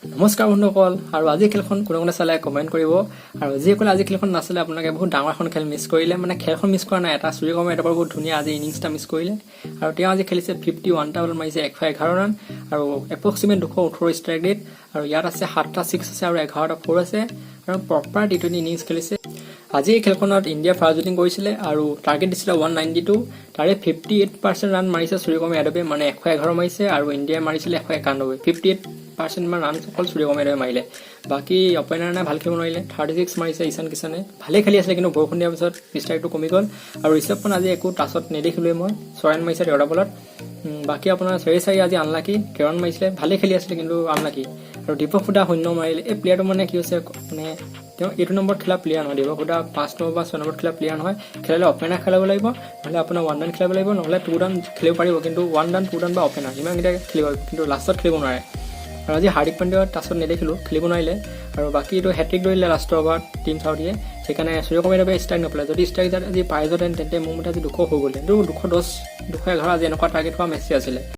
নমস্কাৰ বন্ধুসকল, আৰু আজি খেলখন কোনে কোনে চালে কমেণ্ট কৰিব। আৰু যিসকলে আজি খেলখন নাচালে আপোনালোকে বহুত ডাঙৰ এখন খেল মিছ কৰিলে। মানে খেলখন মিছ কৰা নাই, এটা সূৰ্যকুমাৰ ইয়াদৱৰ বহুত ধুনীয়া আজি ইনিংছটা মিছ কৰিলে। আৰু তেওঁ আজি খেলিছে 51টা বলত মাৰিছে 111 ৰান আৰু এপ্ৰক্সিমেট 218 ষ্ট্ৰাইক ৰেট। আৰু ইয়াত আছে 7টা 6 আছে আৰু 11টা 4 আছে আৰু প্ৰপাৰ টি20 ইনিংছ খেলিছে। আজি এই খেলখনত ইণ্ডিয়া ফাৰ্ষ্ট বেটিং কৰিছিলে আৰু টাৰ্গেট দিছিলে 192, তাৰে 58% ৰান মাৰিছে সূৰ্যকুমাৰ যাদৱে, মানে 111 মাৰিছে আৰু ইণ্ডিয়াই মাৰিছিলে 191। 58% মান ৰান অকল সূৰ্যকুমাৰ যাদৱে মাৰিলে। বাকী অপেনাৰ নাই, ভাল খেলিব নোৱাৰিলে। 36 মাৰিছে ঈশান কিষাণে, ভালেই খেলি আছিলে কিন্তু বৰষুণ দিয়াৰ পিছত ষ্ট্ৰাইকটো কমি গ'ল। আৰু ঋষভ পন্ট আজি একো টাচত নেদেখিলোৱে মই, 6 ৰান মাৰিছে 13টা বলত। বাকী আপোনাৰ চেৰিচাই আজি আনলাকি, 13 ৰান মাৰিছিলে, ভালেই খেলি আছিলে কিন্তু আনলাকি। আৰু দীপক হুডা 0 মাৰিলে। এই প্লেয়াৰটো মানে কি হৈছে, মানে তেওঁ এইটো নম্বৰত খেলা প্লেয়াৰ নহয়। দীপক হুডা 5 নম্বৰ বা 6 নম্বৰত খেলা প্লেয়াৰ নহয়। খেলিলে অপেনাৰ খেলাব লাগিব, নহ'লে আপোনাৰ 1 ৰান খেলাব লাগিব, নহ'লে 2 ৰান খেলিব পাৰিব, কিন্তু 1 ৰান 2 ৰান বা অপেনাৰ ইমানকেইটা খেলিব, কিন্তু লাষ্টত খেলিব নোৱাৰে। আৰু আজি হাৰ্দিক পাণ্ডিয়াৰ টাচত নেদেখিলোঁ, খেলিব নোৱাৰিলে। আৰু বাকী এইটো হেট্ৰিক ধৰিলে লাষ্টৰ অভাৰত টিম চাউথিয়ে, সেইকাৰণে সূৰ্যকুমাৰ যাদৱে ষ্ট্ৰাইক নাপালে। যদি ষ্ট্ৰাইক আজি পাই যোৱাহেঁতেন তেন্তে মোৰ মতে আজি 200 হৈ গ'ল, কিন্তু 210 211 আজি এনেকুৱা টাৰ্গেট হোৱা মেচি আছিলে।